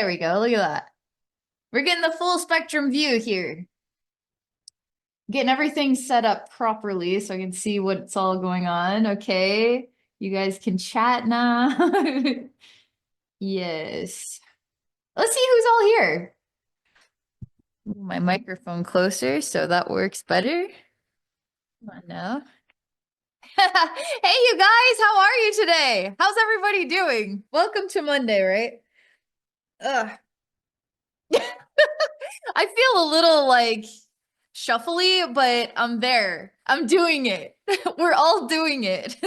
there we go. Look at that. We're getting the full spectrum view here. Getting everything set up properly so I can see what's all going on. Okay. You guys can chat now. Yes. Let's see who's all here. My microphone closer so that works better. Come on now. Hey, you guys, how are you today? How's everybody doing? Welcome to Monday, right? Ugh. I feel a little like shuffly, but I'm there. I'm doing it. We're all doing it.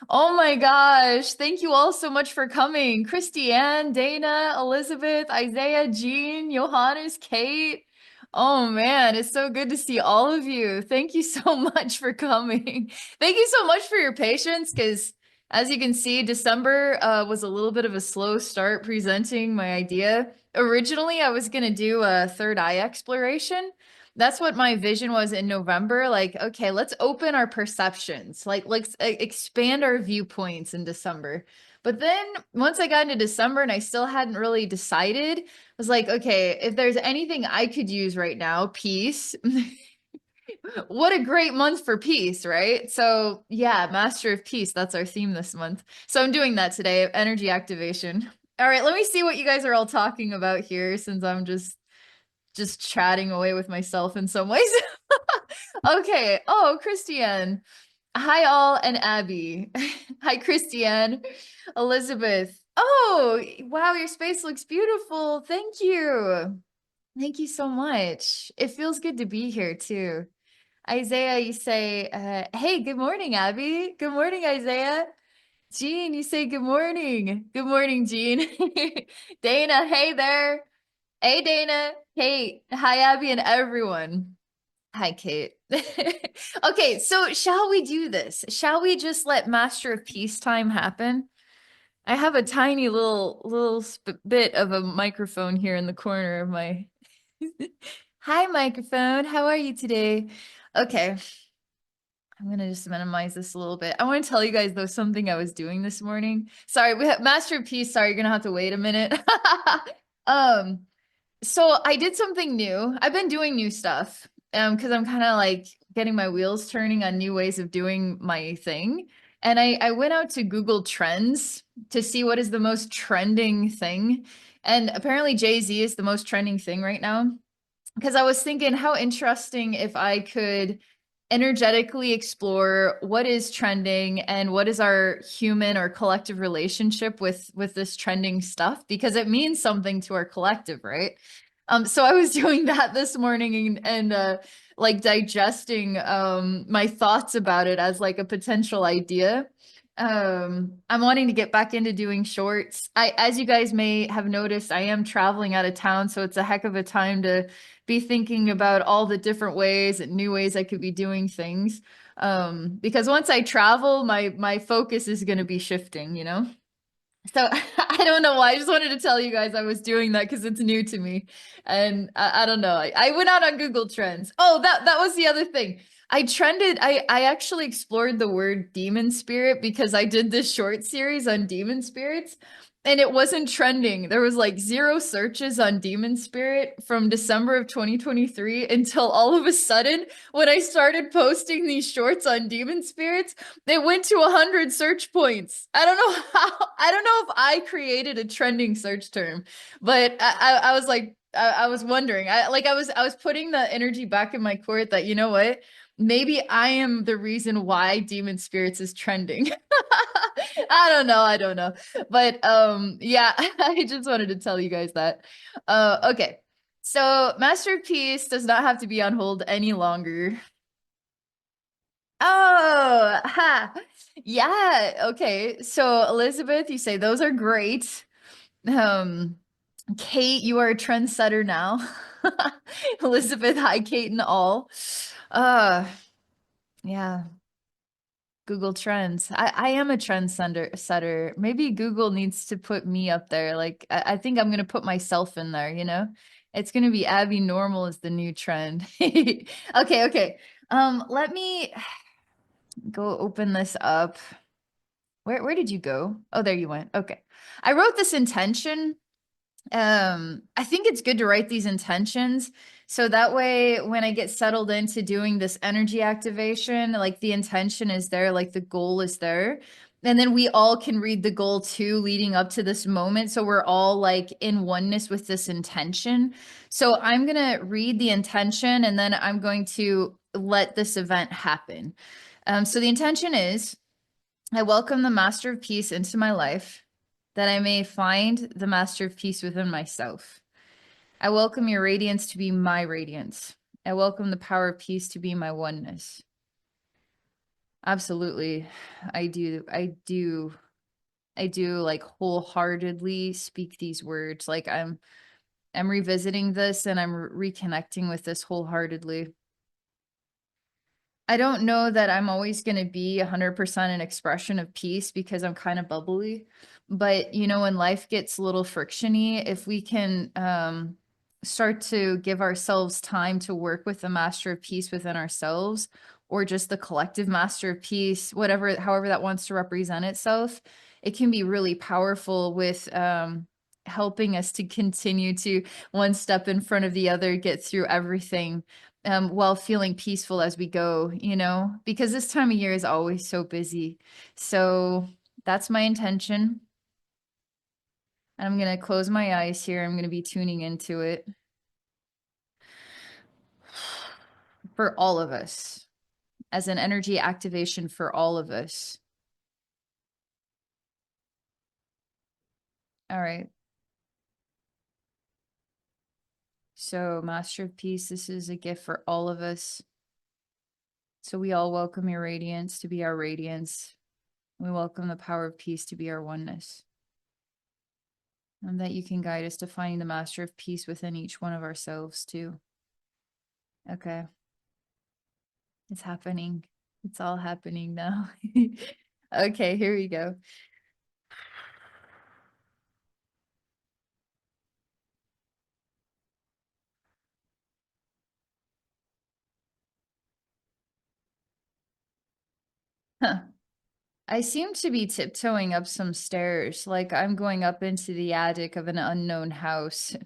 Oh my gosh. Thank you all so much for coming. Christiane, Dana, Elizabeth, Isaiah, Jean, Johannes, Kate. Oh man, it's so good to see all of you. Thank you so much for coming. Thank you so much for your patience because as you can see, December was a little bit of a slow start presenting my idea. Originally, I was going to do a third eye exploration. That's what my vision was in November. Like, okay, let's open our perceptions. Like, let's expand our viewpoints in December. But then once I got into December and I still hadn't really decided, I was like, okay, if there's anything I could use right now, peace. What a great month for peace, right? So, yeah, Master of Peace, that's our theme this month. So, I'm doing that today, energy activation. All right, let me see what you guys are all talking about here since I'm just chatting away with myself in some ways. Okay. Oh, Christiane. Hi all and Abby. Hi Christiane. Elizabeth. Oh, wow, your space looks beautiful. Thank you. Thank you so much. It feels good to be here too. Isaiah, you say, hey, good morning, Abby. Good morning, Isaiah. Jean, you say good morning. Good morning, Jean. Dana, hey there. Hey, Dana. Kate. Hi, Abby, and everyone. Hi, Kate. Okay, so shall we do this? Shall we just let Master of Peace time happen? I have a tiny little bit of a microphone here in the corner of my. Hi, microphone. How are you today? Okay, I'm gonna just minimize this a little bit. I want to tell you guys though something I was doing this morning. Sorry, we have Master of Peace. Sorry, you're gonna have to wait a minute. Um, so I did something new. I've been doing new stuff because I'm kind of like getting my wheels turning on new ways of doing my thing. And I went out to Google Trends to see what is the most trending thing. And apparently Jay-Z is the most trending thing right now. Because I was thinking how interesting if I could energetically explore what is trending and what is our human or collective relationship with this trending stuff because it means something to our collective, right? So I was doing that this morning and like digesting my thoughts about it as like a potential idea. I'm wanting to get back into doing shorts. As you guys may have noticed, I am traveling out of town, so it's a heck of a time to be thinking about all the different ways and new ways I could be doing things. Because once I travel, my focus is going to be shifting, you know? So I don't know why. I just wanted to tell you guys I was doing that because it's new to me. And I don't know. I went out on Google Trends. Oh, that was the other thing. I actually explored the word demon spirit because I did this short series on demon spirits and it wasn't trending. There was like zero searches on demon spirit from December of 2023 until all of a sudden when I started posting these shorts on demon spirits, they went to 100 search points. I don't know how, I don't know if I created a trending search term, but I was like, I was wondering, I was putting the energy back in my court that, you know what? Maybe I am the reason why demon spirits is trending. I don't know. But yeah, I just wanted to tell you guys that. Okay. So Masterpiece does not have to be on hold any longer. Oh, ha. Yeah, okay. So Elizabeth, you say those are great. Um, Kate, you are a trendsetter now. Elizabeth, hi, Kate and all. Uh, yeah. Google Trends. I am a trend setter. Maybe Google needs to put me up there. Like I think I'm gonna put myself in there, you know? It's gonna be Abby Normal is the new trend. Okay, okay. Let me go open this up. Where did you go? Oh, there you went. Okay. I wrote this intention I think it's good to write these intentions. So that way, when I get settled into doing this energy activation, like the intention is there, like the goal is there. And then we all can read the goal too, leading up to this moment. So we're all like in oneness with this intention. So I'm going to read the intention and then I'm going to let this event happen. So the intention is I welcome the Master of Peace into my life, that I may find the Master of Peace within myself. I welcome your radiance to be my radiance. I welcome the power of peace to be my oneness. Absolutely. I do like wholeheartedly speak these words. Like I'm revisiting this and I'm reconnecting with this wholeheartedly. I don't know that I'm always going to be 100% an expression of peace because I'm kind of bubbly. But, you know, when life gets a little frictiony, if we can start to give ourselves time to work with the master of peace within ourselves, or just the collective master of peace, whatever, however that wants to represent itself, it can be really powerful with helping us to continue to one step in front of the other, get through everything while feeling peaceful as we go, you know, because this time of year is always so busy. So that's my intention. I'm going to close my eyes here. I'm going to be tuning into it for all of us as an energy activation for all of us. All right. So, Master of Peace, this is a gift for all of us. So, we all welcome your radiance to be our radiance. We welcome the power of peace to be our oneness. And that you can guide us to finding the Master of Peace within each one of ourselves, too. Okay. It's happening. It's all happening now. Okay, here we go. Huh. I seem to be tiptoeing up some stairs, like I'm going up into the attic of an unknown house.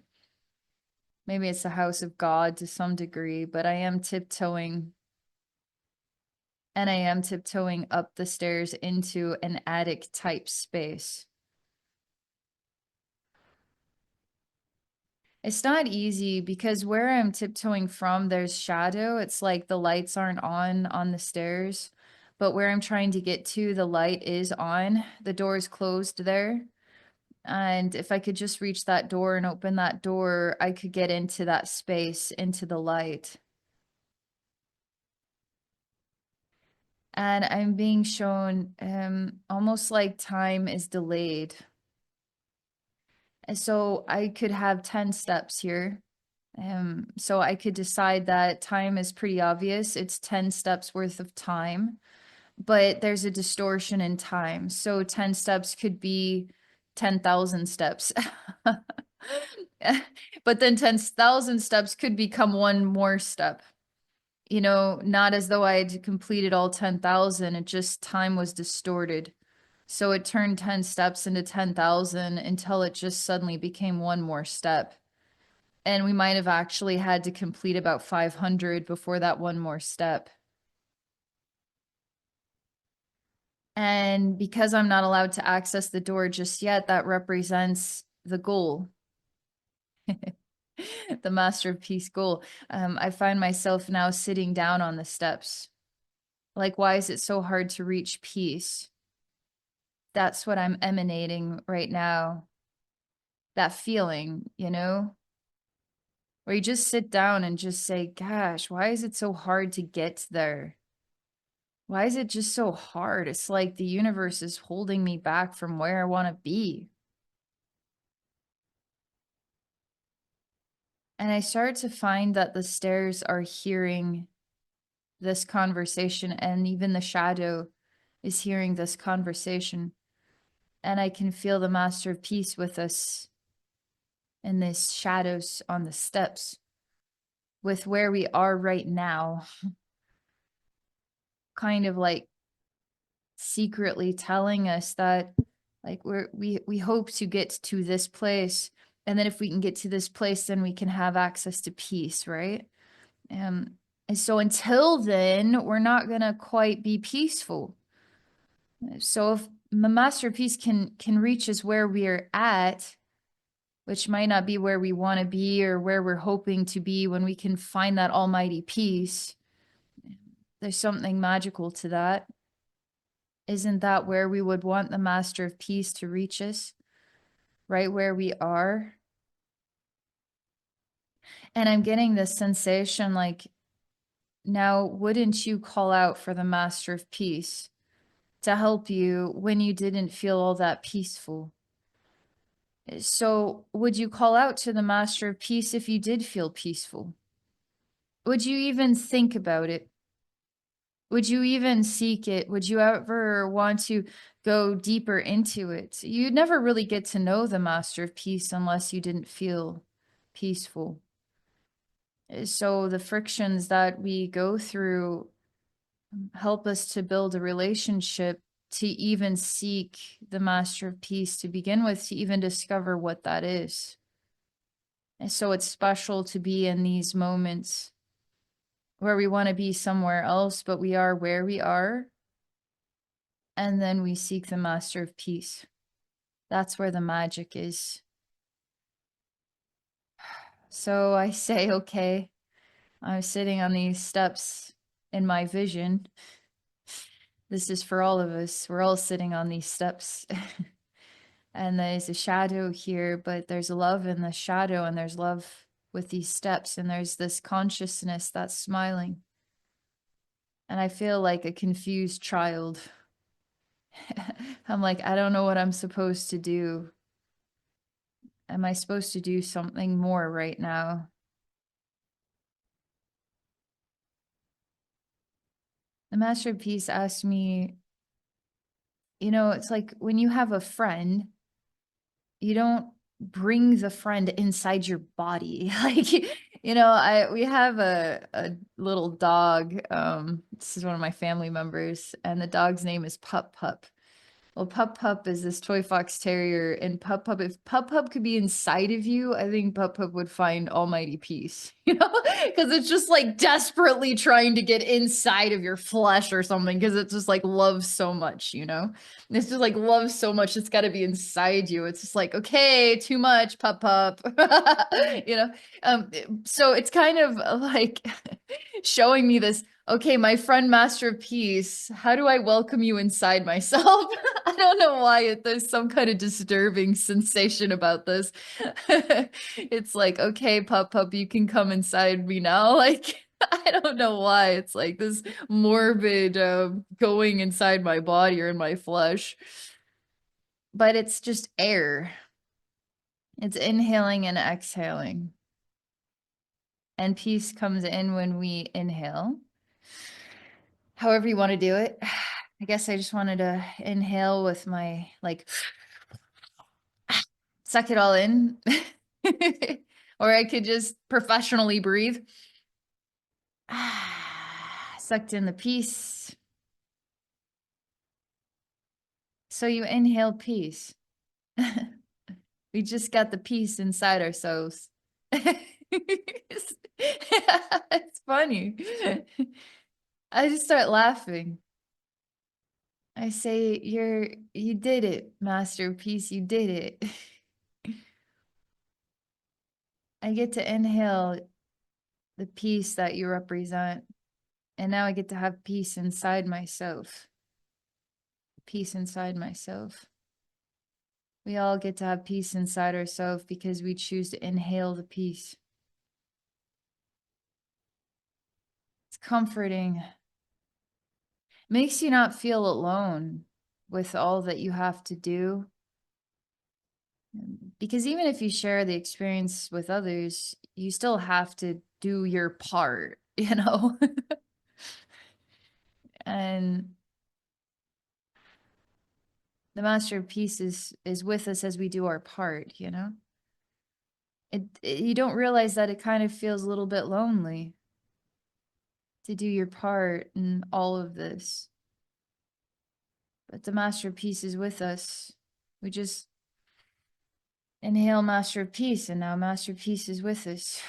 Maybe it's the house of God to some degree, but I am tiptoeing, and I am tiptoeing up the stairs into an attic type space. It's not easy because where I'm tiptoeing from, there's shadow. It's like the lights aren't on the stairs, but where I'm trying to get to, the light is on. The door is closed there. And if I could just reach that door and open that door, I could get into that space, into the light. And I'm being shown almost like time is delayed. And so I could have 10 steps here. So I could decide that time is pretty obvious. It's 10 steps worth of time, but there's a distortion in time. So 10 steps could be 10,000 steps. But then 10,000 steps could become one more step. You know, not as though I had completed all 10,000, it just time was distorted. So it turned 10 steps into 10,000 until it just suddenly became one more step. And we might have actually had to complete about 500 before that one more step. And because I'm not allowed to access the door just yet, that represents the goal. The Master of Peace goal. I find myself now sitting down on the steps. Like, why is it so hard to reach peace? That's what I'm emanating right now. That feeling, you know, where you just sit down and just say, gosh, why is it so hard to get there? Why is it just so hard? It's like the universe is holding me back from where I want to be. And I start to find that the stairs are hearing this conversation, and even the shadow is hearing this conversation. And I can feel the Master of Peace with us in these shadows on the steps, with where we are right now, kind of like secretly telling us that like we hope to get to this place, And then if we can get to this place, then we can have access to peace, right? And so until then, we're not going to quite be peaceful. So if the master of peace can reach us where we are at, which might not be where we want to be or where we're hoping to be, when we can find that almighty peace, there's something magical to that. Isn't that where we would want the master of peace to reach us? Right where we are? And I'm getting this sensation like, now, wouldn't you call out for the master of peace to help you when you didn't feel all that peaceful? So would you call out to the master of peace if you did feel peaceful? Would you even think about it? Would you even seek it? Would you ever want to go deeper into it? You'd never really get to know the master of peace unless you didn't feel peaceful. So the frictions that we go through help us to build a relationship, to even seek the master of peace to begin with, to even discover what that is. And so it's special to be in these moments where we want to be somewhere else, but we are where we are. And then we seek the master of peace. That's where the magic is. So I say, okay, I'm sitting on these steps in my vision. This is for all of us. We're all sitting on these steps. And there's a shadow here, but there's love in the shadow, and there's love with these steps, and there's this consciousness that's smiling. And I feel like a confused child. I'm like, I don't know what I'm supposed to do. Am I supposed to do something more right now? The Master of Peace asked me, it's like when you have a friend, you don't bring the friend inside your body. Like, we have a little dog. This is one of my family members, and the dog's name is Pup Pup. Well, Pup Pup is this toy fox terrier, and Pup Pup, if Pup Pup could be inside of you, I think Pup Pup would find almighty peace, because it's just like desperately trying to get inside of your flesh or something, because it just like loves so much, It's just like loves so much, it's got to be inside you. It's just like, okay, too much, Pup Pup, so it's kind of like showing me this. Okay, my friend Master of Peace, how do I welcome you inside myself? I don't know why there's some kind of disturbing sensation about this. It's like, okay, Pup Pup, you can come inside me now. Like, I don't know why. It's like this morbid going inside my body or in my flesh. But it's just air. It's inhaling and exhaling. And peace comes in when we inhale. However you want to do it. I guess I just wanted to inhale with my, like, suck it all in. Or I could just professionally breathe. Sucked in the peace. So you inhale peace. We just got the peace inside ourselves. It's funny. I just start laughing. I say, you did it, Master of Peace, you did it. I get to inhale the peace that you represent. And now I get to have peace inside myself. Peace inside myself. We all get to have peace inside ourselves because we choose to inhale the peace. It's comforting. Makes you not feel alone with all that you have to do. Because even if you share the experience with others, you still have to do your part, And the Master of Peace is with us as we do our part, You don't realize that it kind of feels a little bit lonely to do your part in all of this. But the Master of Peace is with us. We just Inhale, Master of Peace, and now Master of Peace is with us.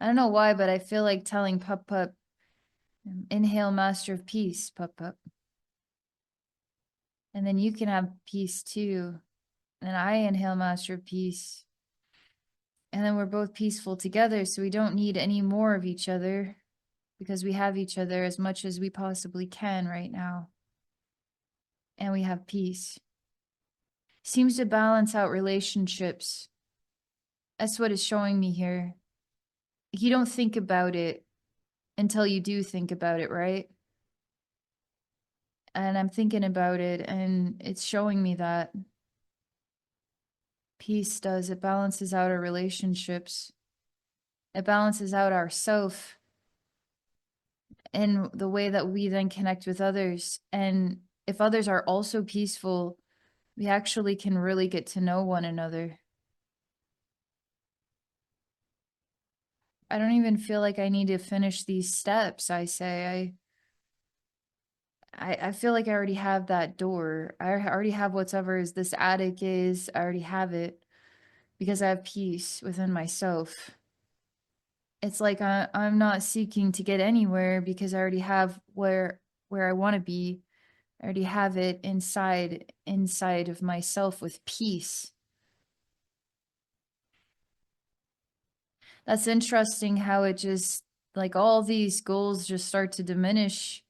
I don't know why, but I feel like telling Pup Pup, inhale, Master of Peace, Pup Pup. And then you can have peace too. And I inhale, Master of Peace. And then we're both peaceful together, so we don't need any more of each other because we have each other as much as we possibly can right now. And we have peace. Seems to balance out relationships. That's what it's showing me here. You don't think about it until you do think about it, right? And I'm thinking about it, and it's showing me that peace does. It balances out our relationships. It balances out ourself and the way that we then connect with others. And if others are also peaceful, we actually can really get to know one another. I don't even feel like I need to finish these steps. I say, I feel like I already have that door. I already have whatever is this attic is. I already have it because I have peace within myself. It's like I'm not seeking to get anywhere because I already have where I want to be. I already have it inside of myself with peace. That's interesting how it just like all these goals just start to diminish.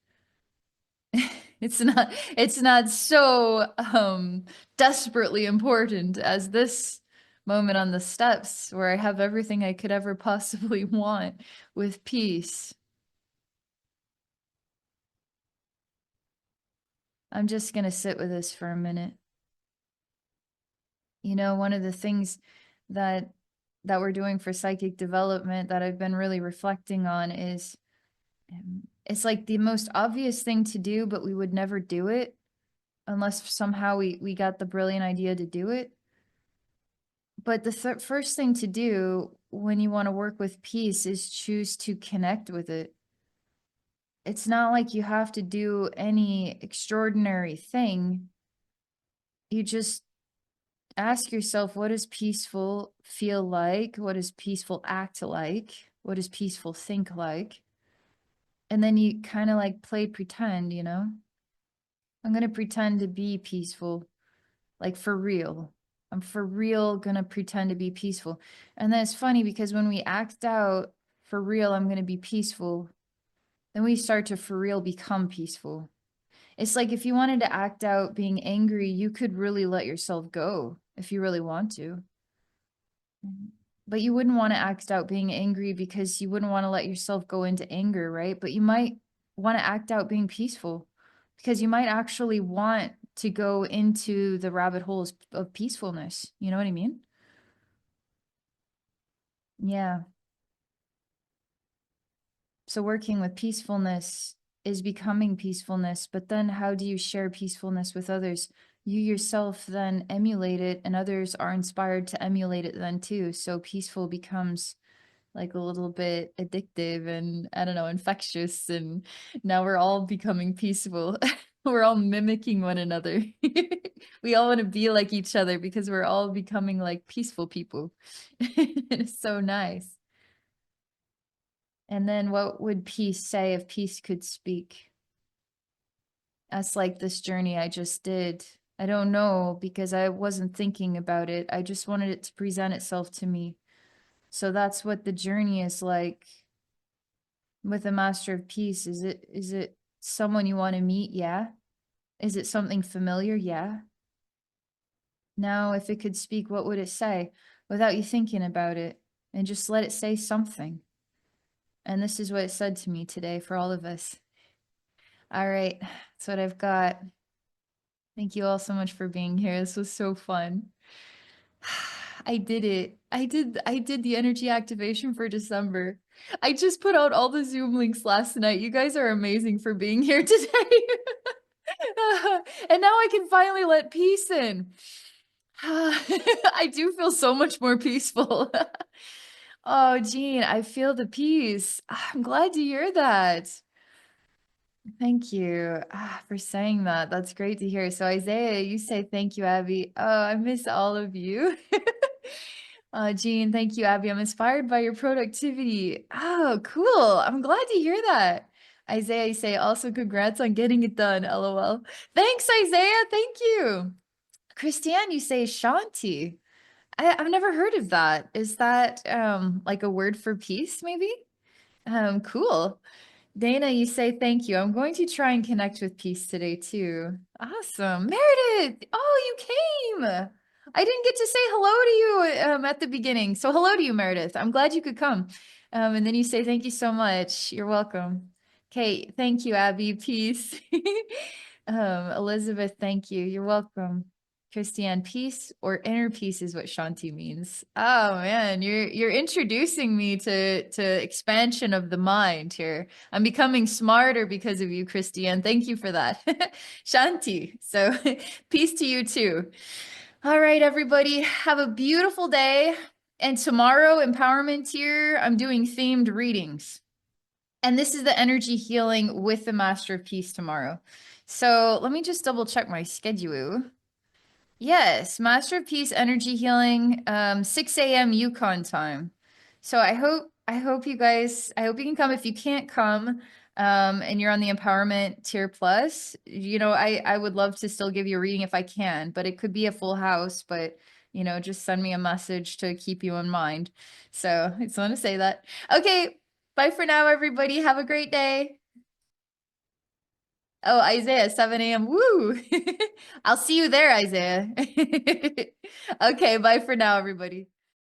It's not so desperately important as this moment on the steps where I have everything I could ever possibly want with peace. I'm just going to sit with this for a minute. You know, one of the things that we're doing for psychic development that I've been really reflecting on is it's like the most obvious thing to do, but we would never do it unless somehow we got the brilliant idea to do it. But the first thing to do when you want to work with peace is choose to connect with it. It's not like you have to do any extraordinary thing. You just ask yourself, what does peaceful feel like? What does peaceful act like? What does peaceful think like? And then you kind of like play pretend, you know? I'm going to pretend to be peaceful, like for real. I'm for real going to pretend to be peaceful. And then it's funny because when we act out for real, I'm going to be peaceful, then we start to for real become peaceful. It's like if you wanted to act out being angry, you could really let yourself go if you really want to. But you wouldn't want to act out being angry because you wouldn't want to let yourself go into anger, right? But you might want to act out being peaceful because you might actually want to go into the rabbit holes of peacefulness. You know what I mean? Yeah. So working with peacefulness is becoming peacefulness, but then how do you share peacefulness with others? You yourself then emulate it, and others are inspired to emulate it then too. So peaceful becomes like a little bit addictive and I don't know, infectious. And now we're all becoming peaceful. We're all mimicking one another. We all want to be like each other because we're all becoming like peaceful people. It's so nice. And then what would peace say if peace could speak? That's like this journey I just did. I don't know because I wasn't thinking about it. I just wanted it to present itself to me. So that's what the journey is like with a master of peace. Is it someone you want to meet? Yeah. Is it something familiar? Yeah. Now, if it could speak, what would it say without you thinking about it? And just let it say something. And this is what it said to me today for all of us. All right, that's what I've got. Thank you all so much for being here. This was so fun. I did it. I did the energy activation for December. I just put out all the Zoom links last night. You guys are amazing for being here today. And now I can finally let peace in. I do feel so much more peaceful. Oh, Jean, I feel the peace. I'm glad to hear that. Thank you for saying that. That's great to hear. So Isaiah, you say thank you, Abby. Oh, I miss all of you. Jean, thank you, Abby. I'm inspired by your productivity. Oh, cool. I'm glad to hear that. Isaiah, you say also congrats on getting it done. LOL. Thanks, Isaiah. Thank you. Christiane, you say Shanti. I've never heard of that. Is that like a word for peace, maybe? Cool. Dana, you say thank you. I'm going to try and connect with peace today too. Awesome. Meredith, oh, you came. I didn't get to say hello to you at the beginning. So hello to you, Meredith. I'm glad you could come. And then you say thank you so much. You're welcome. Okay, thank you, Abby. Peace. Elizabeth, thank you. You're welcome. Christiane, peace or inner peace is what Shanti means. Oh man, you're introducing me to expansion of the mind here. I'm becoming smarter because of you, Christiane. Thank you for that. Shanti. So peace to you too. All right, everybody, have a beautiful day. And tomorrow, Empowerment here, I'm doing themed readings. And this is the energy healing with the Master of Peace tomorrow. So let me just double check my schedule. Yes, Master of Peace energy healing, 6 a.m. Yukon time. So I hope you guys, I hope you can come. If you can't come, and you're on the Empowerment Tier Plus, I would love to still give you a reading if I can, but it could be a full house, but just send me a message to keep you in mind. So I just want to say that. Okay, bye for now, everybody. Have a great day. Oh, Isaiah, 7 a.m. Woo! I'll see you there, Isaiah. Okay, bye for now, everybody.